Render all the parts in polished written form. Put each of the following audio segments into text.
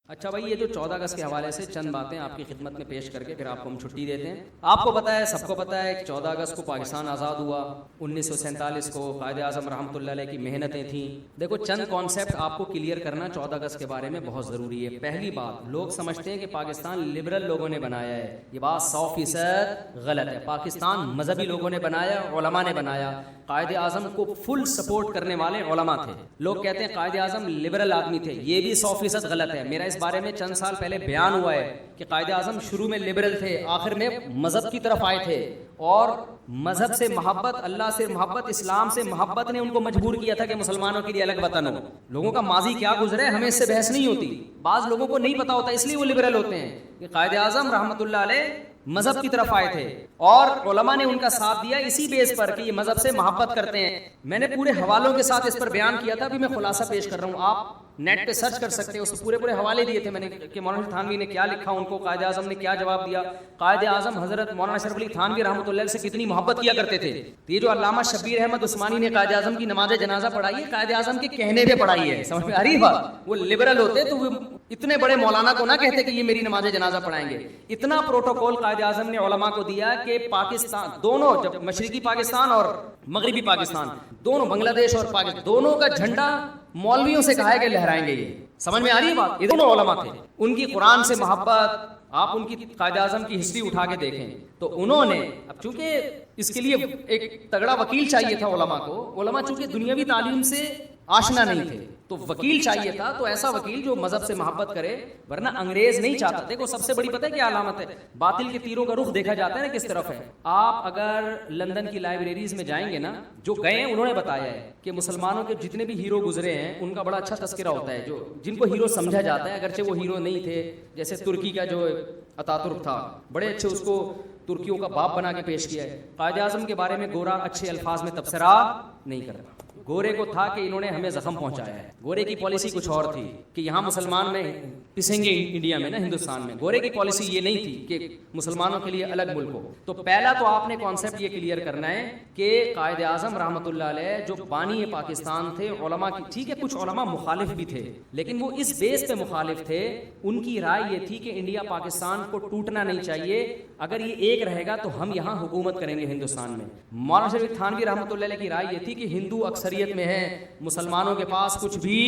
اچھا بھائی، یہ جو 14 اگست کے حوالے سے چند باتیں آپ کی خدمت میں پیش کر کے پھر آپ کو ہم چھٹی دیتے ہیں. آپ کو پتہ ہے، سب کو پتہ ہے کہ 14 اگست کو پاکستان آزاد ہوا. 1947 کو قائد اعظم رحمۃ اللہ علیہ کی محنتیں تھیں. دیکھو، چند کانسیپٹ آپ کو کلیئر کرنا 14 اگست کے بارے میں بہت ضروری ہے. پہلی بات، لوگ سمجھتے ہیں کہ پاکستان لبرل لوگوں نے بنایا ہے. یہ بات 100% غلط ہے. پاکستان مذہبی لوگوں نے بنایا، علماء نے بنایا. قائد اعظم کو فل سپورٹ کرنے والے علماء تھے. لوگ کہتے ہیں قائد اعظم لبرل آدمی تھے، یہ بھی 100% غلط ہے. میرا اس بارے میں چند سال پہلے بیان ہوا ہے کہ قائد اعظم شروع میں لبرل تھے، آخر میں مذہب کی طرف آئے تھے، اور مذہب سے محبت، اللہ سے محبت، اسلام سے محبت نے ان کو مجبور کیا تھا کہ مسلمانوں کے لیے الگ وطن ہو. لوگوں کا ماضی کیا گزرا ہے ہمیں اس سے بحث نہیں ہوتی. بعض لوگوں کو نہیں پتا ہوتا، اس لیے وہ لبرل ہوتے ہیں کہ قائد اعظم رحمۃ اللہ علیہ مذہب کی طرف آئے تھے اور علماء نے ان کا ساتھ دیا اسی بیس پر کہ یہ مذہب سے محبت کرتے ہیں. میں نے پورے حوالوں کے ساتھ اس پر بیان کیا تھا، ابھی میں خلاصہ پیش کر رہا ہوں. آپ نیٹ پہ سرچ کر سکتے ہیں، اس پورے حوالے دیے تھے میں نے کہ مولانا تھانوی نے کیا لکھا، ان کو قائد اعظم نے کیا جواب دیا. قائد اعظم حضرت مولانا اشرف علی تھانوی رحمۃ اللہ سے کتنی محبت کیا کرتے تھے. یہ جو علامہ شبیر احمد عثمانی نے قائد اعظم کی نماز جنازہ پڑھائی ہے، قائد اعظم کے کہنے پہ پڑھائی ہے. سمجھ میں آ رہی بات؟ وہ لبرل ہوتے تو وہ اتنے بڑے مولانا کو نہ کہتے کہ یہ میری نماز جنازہ پڑھائیں گے. اتنا پروٹوکول قائد اعظم نے علماء کو دیا کہ پاکستان دونوں، جب مشرقی پاکستان اور مغربی پاکستان دونوں، بنگلہ دیش اور پاکستان دونوں کا جھنڈا مولویوں سے کہا ہے کہ لہرائیں گے. یہ سمجھ میں آ رہی ہے بات؟ یہ دونوں علماء تھے. ان کی قرآن سے محبت، آپ ان کی قائد اعظم کی ہسٹری اٹھا کے دیکھیں تو انہوں نے، اب چونکہ اس کے لیے ایک تگڑا وکیل چاہیے تھا علماء کو. علماء چونکہ دنیاوی تعلیم سے آشنا نہیں تھے تو وکیل چاہیے تھا، تو ایسا وکیل جو مذہب سے محبت کرے، ورنہ انگریز نہیں چاہتا. دیکھو، سب سے بڑی پتہ ہے کیا علامت ہے؟ باطل کے تیروں کا رخ دیکھا جاتا ہے نا کس طرف ہے. آپ اگر لندن کی لائبریریز میں جائیں گے نا، جو گئے ہیں انہوں نے بتایا ہے کہ مسلمانوں کے جتنے بھی ہیرو گزرے ہیں ان کا بڑا اچھا تذکرہ ہوتا ہے، جو جن کو ہیرو سمجھا جاتا ہے اگرچہ وہ ہیرو نہیں تھے. جیسے ترکی کا جو اتاتürk تھا، بڑے اچھے اس کو ترکیوں کا باپ بنا کے پیش کیا ہے. قائد اعظم کے بارے میں گورا اچھے الفاظ میں تبصرہ نہیں کرتا. گورے کو تھا کہ انہوں نے ہمیں زخم پہنچایا ہے. گورے کی پالیسی کچھ اور تھی کہ یہاں مسلمان میں پسیں گے انڈیا میں نا، ہندوستان میں. گورے کی پالیسی یہ نہیں تھی کہ مسلمانوں کے لیے الگ ملک ہو. تو پہلا تو آپ نے کانسیپٹ یہ کلیئر کرنا ہے کہ قائد اعظم رحمۃ اللہ علیہ جو بانی پاکستان تھے، علماء کی، ٹھیک ہے کچھ علماء مخالف بھی تھے لیکن وہ اس بیس پہ مخالف تھے، ان کی رائے یہ تھی کہ انڈیا پاکستان کو ٹوٹنا نہیں چاہیے، اگر یہ ایک رہے گا تو ہم یہاں حکومت کریں گے ہندوستان میں. مولانا شریف تھانوی رحمۃ اللہ علیہ کی رائے یہ تھی کہ ہندو اکثریت میں ہے، مسلمانوں کے پاس کچھ بھی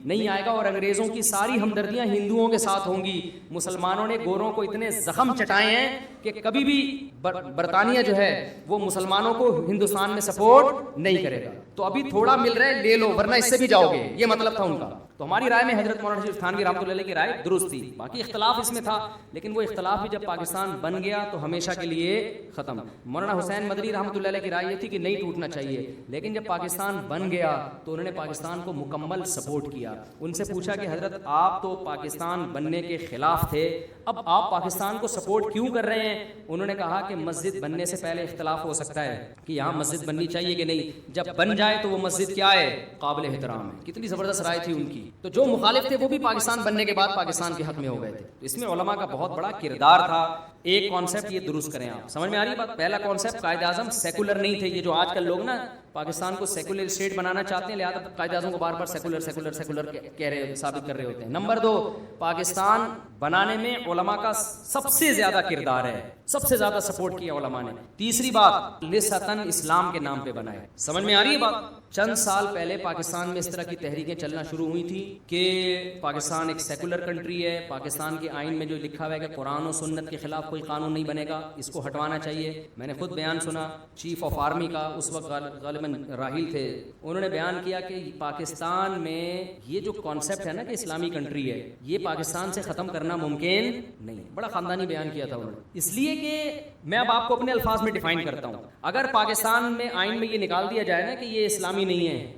نہیں آئے گا اور انگریزوں کی ساری ہمدردیاں ہندوؤں کے ساتھ ہوں گی. مسلمانوں نے گوروں کو اتنے زخم چٹائے ہیں کہ کبھی بھی برطانیہ جو ہے وہ مسلمانوں کو ہندوستان میں سپورٹ نہیں کرے گا. تو ابھی تھوڑا مل رہا ہے، لے لو ورنہ اس سے بھی جاؤ گے، یہ مطلب تھا ان کا. تو ہماری رائے میں حضرت مولانا شریف تھانوی رحمۃ اللہ علیہ کی رائے درست تھی. باقی اختلاف اس میں تھا لیکن وہ اختلاف بھی جب پاکستان بن گیا تو ہمیشہ کے لیے ختم. مولانا حسین مدنی رحمۃ اللہ علیہ کی رائے یہ تھی کہ نہیں ٹوٹنا چاہیے، لیکن جب پاکستان بن گیا تو انہوں نے پاکستان کو مکمل سپورٹ کیا. ان سے پوچھا کہ حضرت آپ تو پاکستان بننے کے خلاف تھے، اب آپ پاکستان کو سپورٹ کیوں کر رہے ہیں؟ انہوں نے کہا کہ مسجد بننے سے پہلے اختلاف ہو سکتا ہے کہ یہاں مسجد بننی چاہیے کہ نہیں، جب بن جائے تو وہ مسجد کیا ہے؟ قابل احترام ہے. کتنی زبردست رائے تھی ان کی. تو جو مخالف تھے وہ بھی پاکستان بننے کے بعد پاکستان کے حق میں ہو گئے تھے. تو اس میں علماء کا بہت بڑا کردار تھا. ایک کانسیپٹ یہ درست کریں آپ، سمجھ میں آ رہی بات؟ پہلا کانسیپٹ، قائد اعظم سیکولر نہیں تھے. یہ جو آج کل لوگ نا پاکستان کو سیکولر اسٹیٹ بنانا چاہتے ہیں، لہٰذا قائد اعظم کو بار بار سیکولر سیکولر سیکولر کہہ رہے، ثابت کر رہے ہوتے ہیں. نمبر 2، پاکستان بنانے میں علماء کا سب سے زیادہ کردار ہے، سب سے زیادہ سپورٹ کیا علماء نے. تیسری بات، لساطن اسلام کے نام پہ بنائے. سمجھ میں آ رہی ہے بات؟ چند سال پہلے پاکستان میں اس طرح کی تحریکیں چلنا شروع ہوئی تھی کہ پاکستان ایک سیکولر کنٹری ہے، پاکستان کے آئین میں جو لکھا ہوا ہے کہ قرآن و سنت کے خلاف کوئی قانون نہیں بنے گا، اس کو ہٹوانا چاہیے. میں نے خود بیان سنا، چیف آف آرمی کا اس وقت غالباً راحیل تھے، انہوں نے بیان کیا کہ پاکستان میں یہ جو کانسیپٹ ہے نا کہ اسلامی کنٹری ہے، یہ پاکستان سے ختم کرنا ممکن نہیں. بڑا خاندانی بیان کیا تھا انہوں نے. اس لیے کہ میں اب آپ کو اپنے الفاظ میں ڈیفائن کرتا ہوں. اگر پاکستان میں آئین میں یہ نکال دیا جائے نا کہ یہ اسلامی نہیں ہے،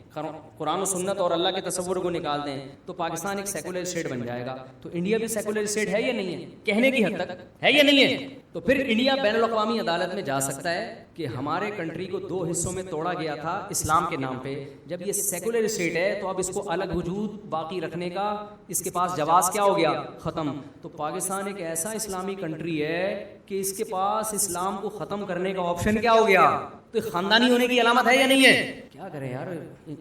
قرآن و سنت اور اللہ کے تصور کو نکال دیں تو پاکستان ایک سیکولر اسٹیٹ بن جائے گا. تو انڈیا بھی سیکولر اسٹیٹ ہے یا نہیں ہے؟ کہنے کی حد تک ہے یا نہیں ہے؟ تو پھر انڈیا بین الاقوامی عدالت میں جا سکتا ہے کہ ہمارے کنٹری کو 2 حصوں میں توڑا گیا تھا اسلام کے نام پہ، جب یہ سیکولر اسٹیٹ ہے تو اب اس کو الگ وجود باقی رکھنے کا اس کے پاس جواز کیا ہو گیا؟ ختم. تو پاکستان ایک ایسا اسلامی کنٹری ہے کہ اس کے پاس اسلام کو ختم کرنے کا آپشن کیا ہو گیا. تو خاندانی ہونے کی علامت ہے یا نہیں ہے؟ کیا کریں یار,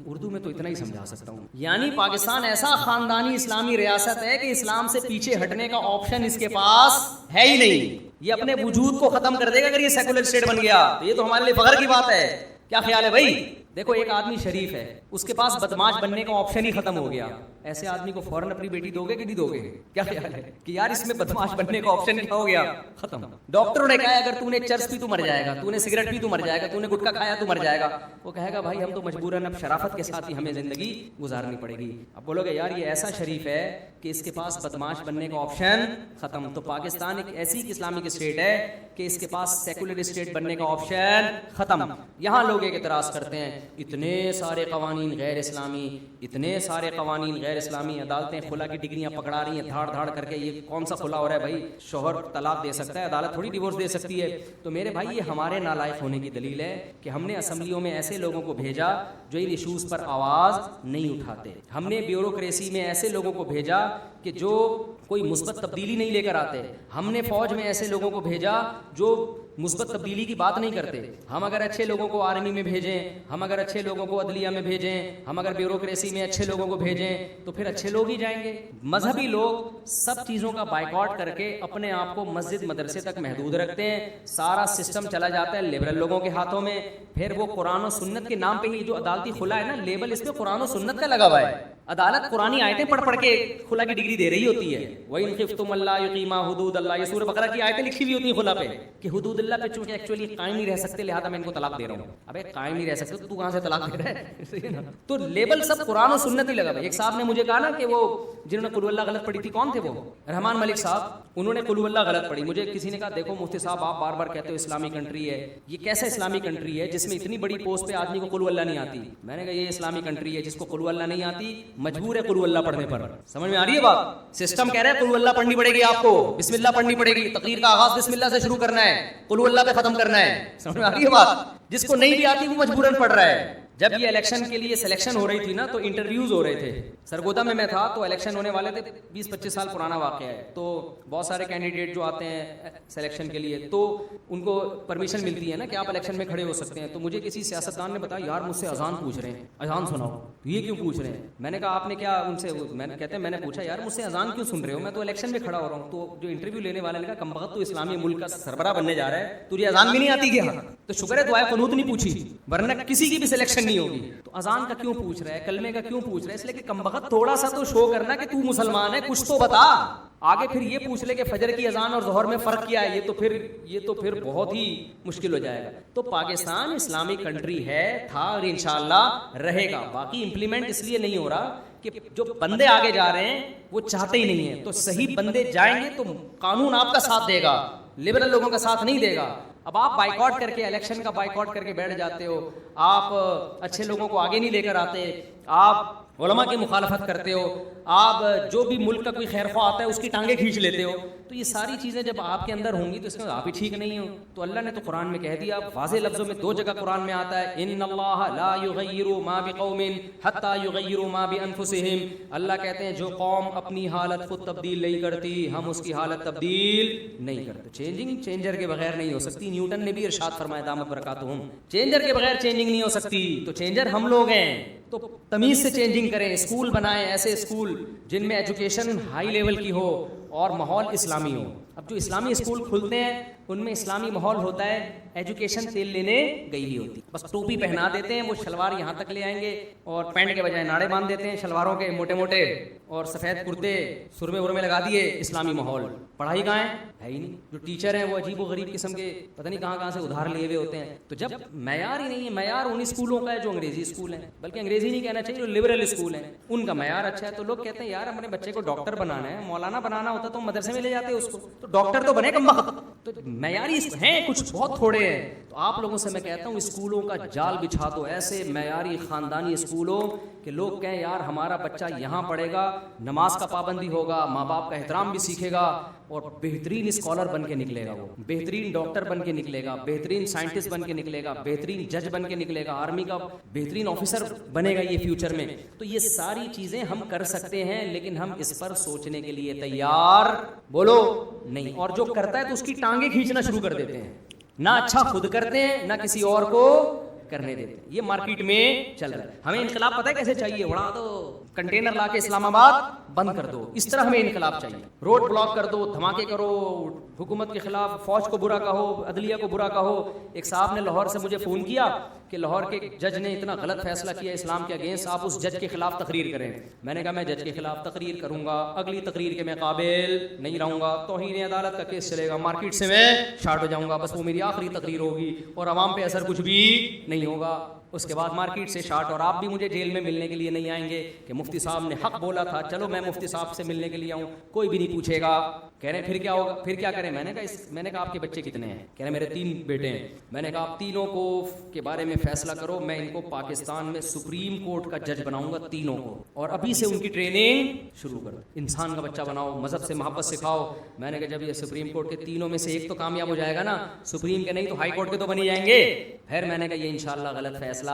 اردو میں تو اتنا ہی سمجھا سکتا ہوں. یعنی پاکستان ایسا خاندانی اسلامی ریاست ہے کہ اسلام سے پیچھے ہٹنے کا آپشن اس کے پاس ہے ہی نہیں. یہ اپنے وجود کو ختم کر دے گا اگر یہ سیکولر اسٹیٹ بن گیا. تو یہ تو ہمارے لیے فخر کی بات ہے. کیا خیال ہے بھائی؟ دیکھو ایک آدمی شریف ہے, اس کے پاس بدماش بننے کا آپشن ہی ختم ہو گیا. ایسے آدمی کو فوراً اپنی بیٹی دو گے کہ نہیں دو گے؟ کیا خیال ہے کہ یار اس میں بدماش بننے کا آپشن کیا ہو گیا؟ ختم. ڈاکٹروں نے کہا اگر تو نے چرس پی تو مر جائے گا, تو نے سگریٹ پی تو مر جائے گا, تو نے گٹکا کھایا تو مر جائے گا. وہ کہے گا بھائی ہم تو مجبوراً اب شرافت کے ساتھ ہی ہمیں زندگی گزارنی پڑے گی. اب بولو گے یار یہ ایسا شریف ہے کہ اس کے پاس بدماش بننے کا آپشن ختم. تو پاکستان ایک ایسی اسلامک اسٹیٹ ہے کہ اس کے پاس سیکولر اسٹیٹ بننے کا آپشن ختم. یہاں لوگ ایک اعتراض کرتے ہیں اتنے سارے قوانین غیر اسلامی, اتنے سارے قوانین غیر اسلامی, عدالتیں خلا کی ڈگریاں پکڑا رہی ہیں دھاڑ دھاڑ کر کے. یہ کون سا خلا ہو رہا ہے بھائی؟ شوہر طلاق دے سکتا ہے, عدالت تھوڑی ڈیورس دے سکتی ہے. تو میرے بھائی یہ ہمارے نالائق ہونے کی دلیل ہے کہ ہم نے اسمبلیوں میں ایسے لوگوں کو بھیجا جو ان ایشوز پر آواز نہیں اٹھاتے. ہم نے بیوروکریسی میں ایسے لوگوں کو بھیجا کہ جو کوئی مثبت تبدیلی نہیں لے کر آتے. ہم نے فوج میں ایسے لوگوں کو بھیجا جو مثبت تبدیلی کی بات نہیں کرتے. ہم اگر اچھے لوگوں کو آرمی میں بھیجیں, ہم اگر اچھے لوگوں کو عدلیہ میں بھیجیں, ہم اگر بیوروکریسی میں اچھے لوگوں کو بھیجیں تو پھر اچھے لوگ ہی جائیں گے. مذہبی لوگ سب چیزوں کا بائیکاٹ کر کے اپنے آپ کو مسجد مدرسے تک محدود رکھتے ہیں. سارا سسٹم چلا جاتا ہے لبرل لوگوں کے ہاتھوں میں. پھر وہ قرآن و سنت کے نام پہ ہی جو عدالتی خلا ہے نا, لیبل اس پہ قرآن و سنت کا لگا ہوا ہے. عدالت قرآنی آیتیں پڑھ پڑھ کے خلا کی ڈگری دے رہی ہوتی ہے. وَإِنْ خِفْتُمْ أَلَّا يُقِيمَا حُدُودَ اللَّهِ, یہ سورہ بقرہ کی آیتیں لکھی ہوئی ہوتی ہیں خلا پہ کہ حدود اللہ پہ چونکہ ایکچولی قائم نہیں رہ سکتے لہذا میں ان کو طلاق دے رہا ہوں. ابے قائم نہیں رہ سکتے تو کہاں سے طلاق دے رہا ہے؟ تو لیبل سب قرآن و سنت ہی لگا ہوا ہے. ایک صاحب نے مجھے کہا نا کہ وہ جنہوں نے قل اللہ غلط پڑھی تھی, کون تھے وہ؟ رحمان ملک صاحب. انہوں نے قل اللہ غلط پڑھی. مجھے کسی نے کہا دیکھو مفتی صاحب آپ بار بار کہتے ہو اسلامی کنٹری ہے, یہ کیسا اسلامی کنٹری ہے جس میں اتنی بڑی پوسٹ پہ آدمی کو قل اللہ نہیں آتی؟ میں نے کہا یہ اسلامی کنٹری ہے جس کو قل اللہ نہیں آتی مجبور ہے قل اللہ پڑھنے پر. سمجھ میں آ رہی ہے بات؟ سسٹم کہہ رہا ہے قل اللہ پڑھنی پڑے گی آپ کو, بسم اللہ پڑھنی پڑے گی, تقریر کا آغاز بسم اللہ سے شروع کرنا ہے, قل اللہ پہ ختم کرنا ہے. سمجھ میں آ رہی ہے بات؟ جس کو نہیں بھی آتی وہ مجبوراً پڑھ رہا ہے. جب یہ الیکشن کے لیے سلیکشن ہو رہی تھی نا تو انٹرویوز ہو رہے تھے. سرگودا میں تھا تو الیکشن ہونے والے تھے, 20-25 سال پرانا واقعہ ہے. تو بہت سارے کینڈیڈیٹ جو آتے ہیں سلیکشن کے لیے تو ان کو پرمیشن ملتی ہے نا کہ آپ الیکشن میں کھڑے ہو سکتے ہیں. تو مجھے کسی سیاستدان نے بتایا یار مجھ سے اذان پوچھ رہے ہیں, اذان سناؤ. یہ کیوں پوچھ رہے ہیں؟ میں نے کہا آپ نے کیا ان سے, میں نے پوچھا یار مجھ سے اذان کیوں سن رہے ہو, میں تو الیکشن میں کھڑا ہو رہا ہوں. تو جو انٹرویو لینے والے نے کہا کم بخت تو اسلامی ملک کا سربراہ بننے جا رہا ہے, تجھے اذان بھی نہیں آتی کیا؟ تو شکر ہے دعائے قنوت نہیں پوچھی ورنہ کسی کی بھی سلیکشن نہیں ہوگی. تو اذان کا کیوں پوچھ رہا ہے, کلمے کا کیوں پوچھ رہا ہے؟ اس لیے کہ کم بخت تھوڑا سا تو شو کرنا کہ تو مسلمان ہے, کچھ تو بتا. آگے پھر یہ پوچھ لے کہ فجر کی اذان اور ظہر میں فرق کیا ہے, یہ تو پھر بہت ہی مشکل ہو جائے گا. تو پاکستان اسلامی کنٹری ہے, تھا اور انشاءاللہ رہے گا. باقی امپلیمنٹ اس لیے نہیں ہو رہا کہ جو بندے آگے جا رہے ہیں وہ چاہتے ہی نہیں ہیں. تو صحیح بندے جائیں گے تو قانون آپ کا ساتھ دے گا, لبرل لوگوں کا ساتھ نہیں دے گا. اب آپ بائیکاٹ کر کے, الیکشن کا بائیکاٹ کر کے بیٹھ جاتے ہو, آپ اچھے لوگوں کو آگے نہیں لے کر آتے, آپ علماء کی مخالفت کرتے ہو, آپ جو بھی ملک کا کوئی خیر خواہ آتا ہے اس کی ٹانگیں کھینچ لیتے ہو. تو یہ ساری چیزیں جب آپ کے اندر ہوں گی تو اس میں آپ ہی ٹھیک نہیں ہو. تو اللہ نے تو قرآن میں کہہ دیا واضح لفظوں میں, 2 جگہ قرآن میں آتا ہے ان اللہ لا یغیر ما بقوم حتی یغیروا ما بانفسہم. اللہ کہتے ہیں جو قوم اپنی حالت خود تبدیل نہیں کرتی ہم اس کی حالت تبدیل نہیں کرتے. چینجنگ چینجر کے بغیر نہیں ہو سکتی. نیوٹن نے بھی ارشاد فرمایا دامت برکاتہم, چینجر کے بغیر چینجنگ نہیں ہو سکتی. تو چینجر ہم لوگ ہیں, تو تمیز سے چینجنگ کریں. اسکول بنائیں, ایسے اسکول جن میں ایجوکیشن ہائی لیول کی ہو اور ماحول اسلامی ہو. اب جو اسلامی اسکول کھلتے ہیں ان میں اسلامی ماحول ہوتا ہے, ایجوکیشن تیل لینے گئی ہوئی ہوتی, بس ٹوپی پہنا دیتے ہیں, وہ شلوار یہاں تک لے آئیں گے اور پینٹ کے بجائے ناڑے باندھ دیتے ہیں شلواروں کے موٹے موٹے, اور سفید کرتے سرمے ورمے لگا دیے. اسلامی ماحول, پڑھائی کہاں ہے ہی نہیں. جو ٹیچر ہیں وہ عجیب و غریب قسم کے پتہ نہیں کہاں سے ادھار لیے ہوئے ہوتے ہیں. تو جب معیار ہی نہیں ہے, معیار ان اسکولوں کا ہے جو انگریزی اسکول ہیں, بلکہ انگریزی نہیں کہنا چاہیے, جو لبرل اسکول ہیں ان کا معیار اچھا ہے. تو لوگ کہتے ہیں یار اپنے بچے کو ڈاکٹر بنانا ہے, مولانا بنانا ہوتا تو مدرسے میں لے جاتے اس کو, تو ڈاکٹر تو بنے کم وقت. تو معیاری ہیں کچھ بہت تھوڑے ہیں. تو آپ لوگوں سے میں کہتا ہوں اسکولوں کا جال بچھا دو, ایسے معیاری خاندانی اسکولوں کہ لوگ کہیں یار ہمارا بچہ یہاں پڑھے گا, نماز کا پابندی ہوگا, ماں باپ کا احترام بھی سیکھے گا, اور بہترین اسکالر بن کے نکلے گا, وہ بہترین ڈاکٹر بن کے نکلے گا, بہترین سائنٹسٹ بن کے نکلے گا, بہترین جج بن کے نکلے گا, آرمی کا بہترین آفیسر بنے گا یہ فیوچر میں. تو یہ ساری چیزیں ہم کر سکتے ہیں, لیکن ہم اس پر سوچنے کے لیے تیار بولو نہیں, اور جو کرتا ہے تو اس کی ٹانگیں کھینچنا شروع کر دیتے ہیں, نہ اچھا خود کرتے ہیں نہ کسی اور کو کرنے دیتے ہیں. یہ مارکیٹ میں چل رہا ہے. ہمیں انقلاب پتہ ہے کیسے چاہیے؟ اڑا دو, کنٹینر لا کے اسلام آباد بند کر دو, اس طرح ہمیں انقلاب چاہیے. روڈ بلاک کر دو, دھماکے کرو, حکومت کے خلاف فوج کو برا کہو, عدلیہ کو برا کہو. ایک صاحب نے لاہور سے مجھے فون کیا کہ لاہور کے جج نے اتنا غلط فیصلہ کیا اسلام کے اگینسٹ, آپ اس جج کے خلاف تقریر کریں. میں نے کہا میں جج کے خلاف تقریر کروں گا, اگلی تقریر کے میں قابل نہیں رہوں گا, توہین عدالت کا کیس چلے گا, مارکیٹ سے میں شارٹ ہو جاؤں گا, بس وہ میری آخری تقریر ہوگی اور عوام پہ اثر کچھ بھی نہیں ہوگا. اس کے بعد مارکیٹ سے شارٹ, اور آپ بھی مجھے جیل میں ملنے کے لیے نہیں آئیں گے کہ مفتی صاحب نے حق بولا تھا, چلو میں مفتی صاحب سے ملنے کے لیے آؤں, کوئی بھی نہیں پوچھے گا. کہہ رہے پھر کیا ہوگا, پھر کیا کریں؟ میں نے کہا آپ کے بچے کتنے ہیں؟ کہہ رہے میرے 3 بیٹے ہیں. میں نے کہا آپ تینوں کو کے بارے میں فیصلہ کرو, میں ان کو پاکستان میں سپریم کورٹ کا جج بناؤں گا تینوں کو, اور ابھی سے ان کی ٹریننگ شروع کرو, انسان کا بچہ بناؤ, مذہب سے محبت سکھاؤ. میں نے کہا جب یہ سپریم کورٹ کے تینوں میں سے ایک تو کامیاب ہو جائے گا نا, سپریم کے نہیں تو ہائی کورٹ کے تو بن ہی جائیں گے. پھر میں نے کہا یہ انشاءاللہ غلط فیصلہ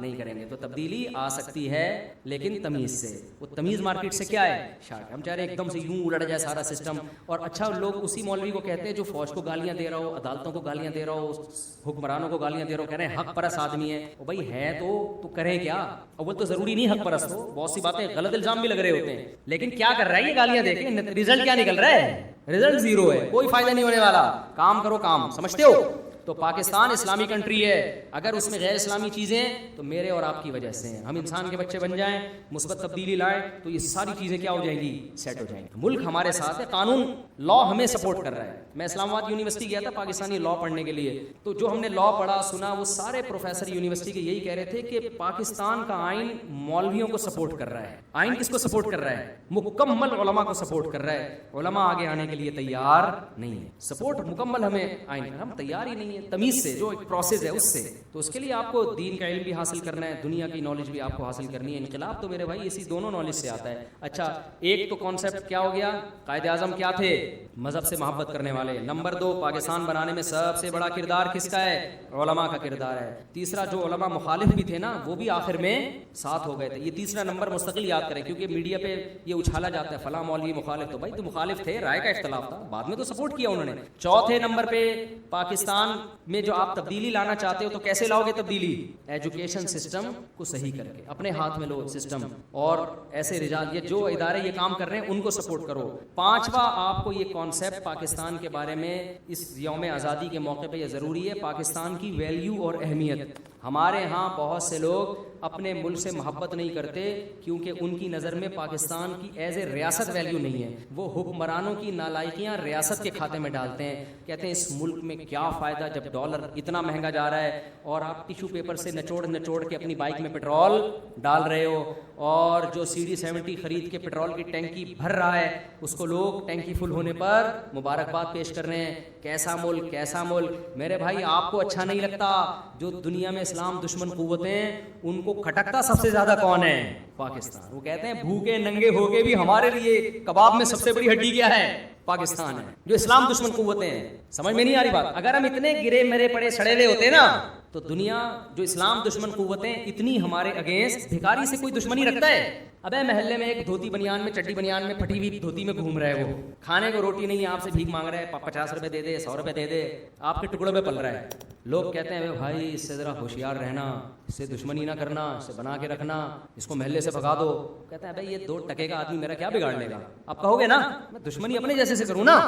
نہیں کریں گے. تو تبدیلی آ سکتی ہے لیکن تمیز سے. وہ تمیز مارکیٹ سے کیا ہے؟ شارٹ. ہم چاہ رہے ہیں ایک دم سے یوں الٹ جائے سارا سسٹم. اور اچھا لوگ اسی مولوی کو کہتے ہیں جو فوج کو گالیاں دے رہا ہو, عدالتوں کو گالیاں دے رہا ہو, حکمرانوں کو گالیاں دے رہا ہو, کہہ رہے ہیں حق پرست آدمی ہے. وہ بھائی ہے تو کریں کیا؟ اول تو ضروری نہیں حق پرست ہو, بہت سی باتیں غلط الزام بھی لگ رہے ہوتے ہیں, لیکن کیا کر رہا ہے یہ گالیاں دے کے؟ رزلٹ کیا نکل رہا ہے؟ رزلٹ زیرو ہے, کوئی فائدہ نہیں ہونے والا. کام کرو کام, سمجھتے ہو؟ تو پاکستان اسلامی کنٹری ہے, اگر اس میں غیر اسلامی چیزیں تو میرے اور آپ کی وجہ سے ہیں. ہم انسان کے بچے بن جائیں, مثبت تبدیلی لائیں تو یہ ساری چیزیں کیا ہو جائیں گی؟ سیٹ ہو جائیں گی. ملک ہمارے ساتھ ہے, قانون لا ہمیں سپورٹ کر رہا ہے. میں اسلام آباد یونیورسٹی گیا تھا پاکستانی لا پڑھنے کے لیے, تو جو ہم نے لا پڑھا سنا وہ سارے پروفیسر یونیورسٹی کے یہی کہہ رہے تھے کہ پاکستان کا آئین مولویوں کو سپورٹ کر رہا ہے. آئین کس کو سپورٹ کر رہا ہے؟ مکمل علماء کو سپورٹ کر رہا ہے. علماء آگے آنے کے لیے تیار نہیں ہے. سپورٹ مکمل ہمیں آئین, ہم تیار ہی نہیں ہے تمیز سے, جو ایک پروسیس ہے اس سے. تو اس کے لیے آپ کو دین کا علم بھی حاصل کرنا ہے, دنیا کی نالج بھی آپ کو حاصل کرنی ہے. انقلاب تو میرے بھائی اسی دونوں نالج سے آتا ہے. اچھا, ایک تو کانسیپٹ کیا ہو گیا, قائد اعظم کیا تھے؟ مذہب سے محبت کرنے والے. نمبر 2, پاکستان بنانے میں سب سے بڑا کردار کس کا ہے؟ علماء کا کردار ہے. تیسرا, جو علماء مخالف بھی تھے نا وہ بھی آخر میں ساتھ ہو گئے تھے. یہ تیسرا نمبر مستقل یاد کریں, کیونکہ میڈیا پہ یہ اچھالا جاتا ہے فلاں مولوی مخالف. تو بھائی تو مخالف تھے, رائے کا اختلاف تھا, بعد میں تو سپورٹ کیا انہوں نے. چوتھے نمبر پہ پاکستان میں جو آپ تبدیلی لانا چاہتے ہو تو کیسے لاؤ گے تبدیلی؟ ایجوکیشن سسٹم کو صحیح کر کے, اپنے ہاتھ میں لو سسٹم, اور ایسے رجال یہ جو ادارے یہ کام کر رہے ہیں ان کو سپورٹ کرو. پانچواں, آپ کو یہ کانسیپٹ پاکستان کے بارے میں اس یوم آزادی کے موقع پہ یہ ضروری ہے, پاکستان کی ویلیو اور اہمیت. ہمارے ہاں بہت سے لوگ اپنے ملک سے محبت نہیں کرتے کیونکہ ان کی نظر میں پاکستان کی ایز اے ریاست ویلیو نہیں ہے. وہ حکمرانوں کی نالائکیاں ریاست کے کھاتے میں ڈالتے ہیں, کہتے ہیں اس ملک میں کیا فائدہ جب ڈالر اتنا مہنگا جا رہا ہے اور آپ ٹیشو پیپر سے نچوڑ کے اپنی بائک میں پیٹرول ڈال رہے ہو, اور جو CD70 خرید کے پیٹرول کی ٹینکی بھر رہا ہے اس کو لوگ ٹینکی فل ہونے پر مبارکباد پیش کر رہے ہیں. کیسا ملک, کیسا ملک. میرے بھائی آپ کو اچھا نہیں لگتا, جو دنیا میں اسلام دشمن قوتیں ان کو کھٹکتا سب سے زیادہ کون ہے؟ پاکستان. وہ کہتے ہیں بھوکے ننگے ہو کے بھی ہمارے لیے کباب میں سب سے بڑی ہڈی کیا ہے؟ پاکستان ہے. جو اسلام دشمن قوتیں ہیں, سمجھ میں نہیں آ رہی بات؟ اگر ہم اتنے گرے میرے پڑے سڑے ہوئے ہوتے نا تو دنیا جو اسلام دشمن قوتیں اتنی ہمارے اگینسٹ, بھکاری سے کوئی دشمنی رکھتا ہے؟ ابے محلے میں ایک دھوتی بنیان میں, چڈی بنیان میں, پھٹی ہوئی دھوتی میں گھوم رہا ہے, وہ کھانے کو روٹی نہیں, آپ سے بھیک مانگ رہا ہے, 50 روپے دے دے, 100 روپے دے دے, آپ کے ٹکڑوں پہ پل رہا ہے. لوگ کہتے ہیں بھائی اس سے ذرا ہوشیار رہنا, اس سے دشمنی نہ کرنا, اس سے بنا کے رکھنا, اس کو محلے سے بھگا دو. کہتے ہیں بھائی یہ 2 ٹکے کا آدمی میرا کیا بگاڑ لے گا؟ آپ کہو گے نا میں دشمنی اپنے جیسے سے کروں نا.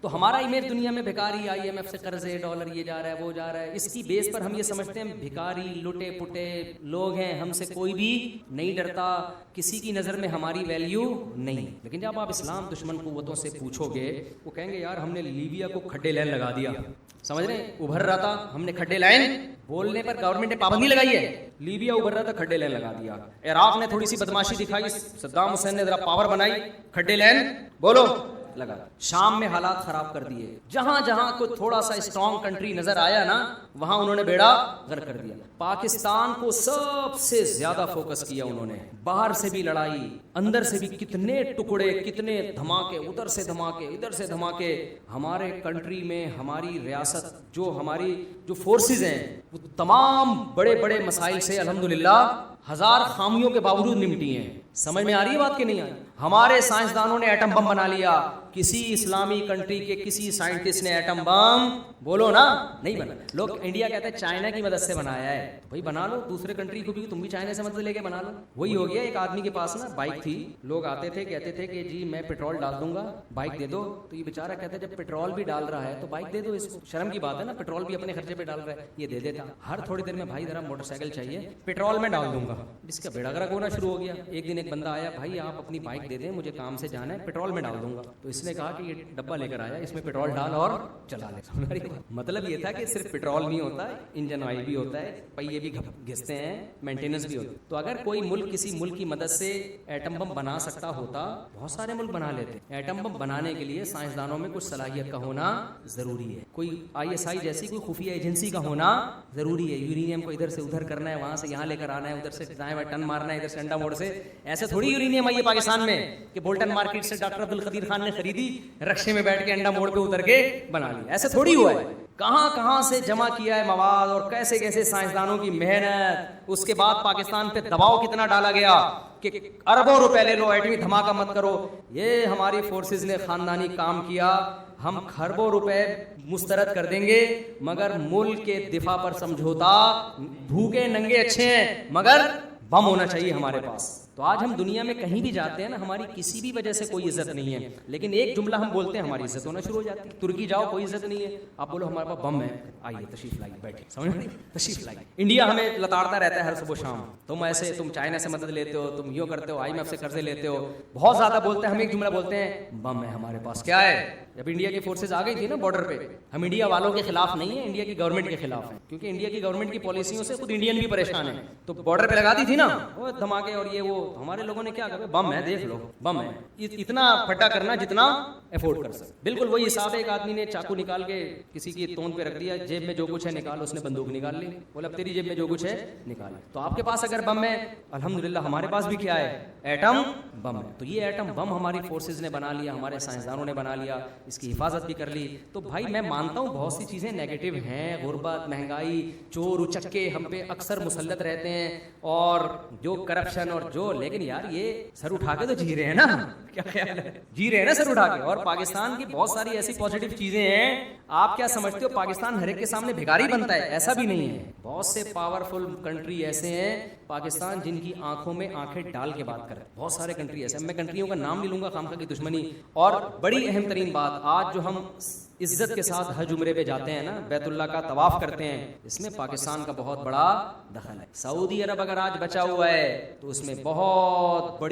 تو ہمارا امیج دنیا میں بھکاری, IMF سے قرضے, ڈالر یہ جا رہا ہے وہ جا رہا ہے, اس کی بیس پر ہم یہ سمجھتے ہیں بھکاری لٹے پٹے لوگ ہیں, ہم سے کوئی بھی نہیں ڈرتا, کسی کی نظر میں ہماری ویلیو نہیں. لیکن جب آپ اسلام دشمن قوتوں سے پوچھو گے وہ کہیں گے یار ہم نے لیبیا کو کھڈے لائن لگا دیا, سمجھ رہے ہیں, ابھر رہا تھا, ہم نے کھڈے لائن, بولنے پر گورنمنٹ نے پابندی لگائی ہے, لیبیا ابھر رہا تھا, کھڈے لائن لگا دیا. عراق نے تھوڑی سی بدماشی دکھائی, صدام حسین نے ذرا پاور بنائی, کھڈے لائن بولو لگا. شام میں حالات خراب کر دیے, جہاں جہاں کوئی تھوڑا سا اسٹرانگ کنٹری نظر آیا نا وہاں انہوں نے بیڑا غرق کر دیا. پاکستان کو سب سے زیادہ فوکس کیا انہوں نے, باہر سے بھی لڑائی, اندر سے بھی کتنے ٹکڑے, کتنے دھماکے, ادھر سے دھماکے, ادھر سے دھماکے. ہمارے کنٹری میں ہماری ریاست جو ہماری جو فورسز ہیں وہ تمام بڑے بڑے مسائل سے الحمدللہ 1000 خامیوں کے باوجود نمٹی ہیں. سمجھ میں آ رہی ہے بات کہ نہیں آ رہی؟ ہمارے سائنسدانوں نے ایٹم بم بنا لیا, کسی اسلامی کنٹری کے کسی سائنٹسٹ نے ایٹم بم بولو نا نہیں بنا. لوگ انڈیا کہتے ہیں چائنا کی مدد سے بنایا ہے, تو بھائی بنا لو دوسرے کنٹری کو بھی, تم بھی چائنا سے مدد لے کے بنا لو. وہی ہو گیا. ایک آدمی کے پاس نا بائک تھی, لوگ آتے تھے کہتے تھے کہ جی میں پیٹرول ڈال دوں گا, بائک دے دو. تو یہ بیچارہ کہتا ہے جب پیٹرول بھی ڈال رہا ہے تو بائک دے دو اس کو, شرم کی بات ہے نا, پیٹرول بھی اپنے خرچے پہ ڈال رہا ہے. یہ دے دیتا. ہر تھوڑی دیر میں بھائی ذرا موٹر سائیکل چاہیے, پیٹرول میں ڈال دوں گا. اس کا بیڑا گرک ہونا شروع ہو گیا. ایک دن ایک بندہ آیا, بھائی آپ اپنی بائک دے دیں مجھے کام سے جانا ہے, پیٹرول میں ڈال دوں گا. تو اس نے کہا کہ یہ ڈبہ لے کر آیا, اس میں پیٹرول ڈال اور چلا لے. مطلب یہ تھا کہ صرف پیٹرول نہیں ہوتا, انجن آئل بھی ہوتا ہے, پہیے بھی گھستے ہیں, مینٹیننس بھی ہوتا ہے. تو اگر کوئی ملک کسی ملک کی مدد سے ایٹم بم بنا سکتا ہوتا, بہت سارے ملک بنا لیتے. ایٹم بم بنانے کے لیے سائنسدانوں میں کچھ صلاحیت کا ہونا ضروری ہے. کوئی ISI جیسی کوئی خفیہ ایجنسی کا ہونا ضروری ہے. یورینیم کو ادھر سے ادھر کرنا ہے, وہاں سے یہاں لے کر آنا ہے, ادھر سے دائیں بائیں ٹن مارنا ہے, ادھر سے انڈا موڑ سے. ایسے تھوڑی یورینیم آئی ہے پاکستان میں کہ بولٹن مارکیٹ سے ڈاکٹر عبد القدیر خان نے خریدی, رکشے میں بیٹھ کے انڈا موڑ پہ اتر کے بنا لی. ایسے تھوڑی ہوا ہے. کہاں کہاں سے جمع کیا ہے مواد, اور کیسے کیسے سائنسدانوں کی محنت. اس کے بعد پاکستان پہ دباؤ کتنا ڈالا گیا کہ اربوں روپے لے لو, ایٹمی دھماکہ مت کرو. یہ ہماری فورسز نے خاندانی کام کیا. ہم خربوں روپے مسترد کر دیں گے مگر ملک کے دفاع پر سمجھوتا, بھوکے ننگے اچھے ہیں مگر بم ہونا چاہیے ہمارے پاس. تو آج ہم دنیا میں کہیں بھی جاتے ہیں نا, ہماری کسی بھی وجہ سے کوئی عزت نہیں ہے, لیکن ایک جملہ ہم بولتے ہیں ہماری عزت ہونا شروع ہو جاتی ہے. ترکی جاؤ کوئی عزت نہیں ہے, آپ بولو ہمارے پاس بم ہے, آئیے تشریف لائیے, بیٹھے, سمجھ رہے, تشریف لائیے. انڈیا ہمیں لتاڑتا رہتا ہے ہر صبح شام, تم چائنا سے مدد لیتے ہو, تم یوں کرتے ہو, IMF سے قرضے لیتے ہو, بہت زیادہ بولتے ہیں. ہم ایک جملہ بولتے ہیں, بم ہے ہمارے پاس. کیا ہے؟ جب انڈیا کی فورسز آ گئی تھی نا بارڈر پہ, ہم انڈیا والوں کے خلاف نہیں ہیں, انڈیا کی گورنمنٹ کے خلاف ہیں, کیونکہ انڈیا کی گورنمنٹ کی پالیسیوں سے خود انڈین بھی پریشان ہیں. تو بارڈر پہ لگا دی تھی نا وہ دھماکے اور یہ وہ, ہمارے لوگوں نے کیا کہا, بم ہے دیکھ لو, بم ہے, اتنا پھٹا کرنا جتنا افورڈ کر سکتے. بالکل وہی حساب ہے. ایک آدمی نے چاقو نکال کے کسی کی توند پہ رکھ دیا, جیب میں جو کچھ ہے نکال, اس نے بندوق نکال لی, بولا تیری جیب میں جو کچھ ہے نکال. تو آپ کے پاس اگر بم ہے, الحمدللہ ہمارے پاس بھی کیا ہے, ایٹم بم ہے. تو یہ ایٹم بم ہماری فورسز نے بنا لیا, ہمارے سائنسدانوں نے بنا لیا, اس کی حفاظت بھی کر لی. تو بھائی میں مانتا ہوں بہت سی چیزیں نیگیٹو ہیں, غربت, مہنگائی, چور اچکے ہم پہ اکثر مسلط رہتے ہیں, اور جو کرپشن اور جو, لیکن یار یہ سر اٹھا کے تو جی رہے ہیں نا, کیا خیال ہے, جی رہے ہیں نا سر اٹھا کے. اور پاکستان کی بہت ساری ایسی پازیٹیو چیزیں ہیں. آپ کیا سمجھتے ہو پاکستان ہر ایک کے سامنے بھکاری بنتا ہے؟ ایسا بھی نہیں ہے. بہت سے پاورفل کنٹری ایسے ہیں پاکستان جن کی آنکھوں میں آنکھیں ڈال کے بات کرے. بہت سارے کنٹری ایسے ہیں, میں کنٹریوں کا نام نہیں لوں گا, خامخواہ کی دشمنی. اور بڑی اہم ترین بات, آج جو ہم عزت کے ساتھ حج عمرے پہ جاتے ہیں نا, بیت اللہ کا طواف کرتے ہیں, اس میں پاکستان کا بہت بڑا دخل ہے. سعودی عرب اگر آج بچا ہوا ہے تو اس میں بہت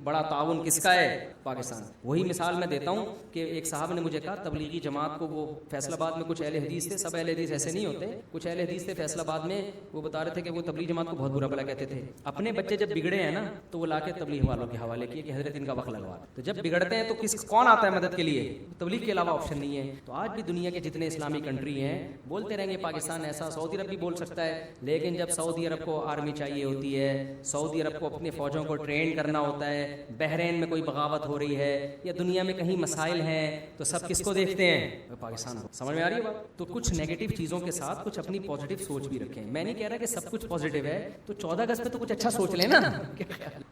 بڑا تعاون کس کا ہے؟ پاکستان. وہی مثال میں دیتا ہوں کہ ایک صاحب نے مجھے کہا تبلیغی جماعت کو, وہ فیصل آباد میں کچھ اہل حدیث تھے, سب اہل حدیث ایسے نہیں ہوتے, کچھ اہل حدیث تھے فیصل آباد میں, وہ بتا رہے تھے کہ وہ تبلیغی جماعت کو بہت برا بھلا کہتے تھے. اپنے بچے جب بگڑے ہیں نا تو وہ لا کے تبلیغ والوں کے حوالے کیے کہ حضرت ان کا وقت لگوا. تو جب بگڑتے ہیں تو کون آتا ہے مدد کے لیے؟ تبلیغ کے علاوہ آپشن نہیں ہے. تو آج بھی دنیا کے جتنے اسلامی کنٹری ہیں بولتے رہیں گے پاکستان ایسا, سعودی عرب بھی بول سکتا ہے, لیکن جب سعودی عرب کو آرمی چاہیے ہوتی ہے, سعودی عرب کو اپنے فوجوں کو ٹرین کرنا ہوتا ہے, بحرین میں کوئی بغاوت ہو رہی ہے یا دنیا میں کہیں مسائل ہیں, تو سب کس کو دیکھتے ہیں؟ پاکستان کو. سمجھ میں آ رہی ہے بات؟ تو کچھ نیگیٹو چیزوں کے ساتھ کچھ اپنی پازیٹیو سوچ بھی رکھیں. میں نہیں کہہ رہا کہ سب کچھ پازیٹیو ہے, تو 14 اگست پہ تو کچھ اچھا سوچ لیں نا.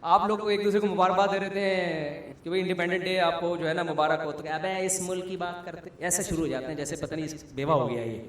آپ لوگ ایک دوسرے کو مبارکباد دے رہتے ہیں کہ بھائی انڈیپینڈنٹ ڈے آپ کو جو ہے نا مبارک ہو, تو ابے اس ملک کی بات کرتے ایسے شروع ہو جاتے ہیں جیسے پتہ نہیں بیوہ ہو گیا یہ.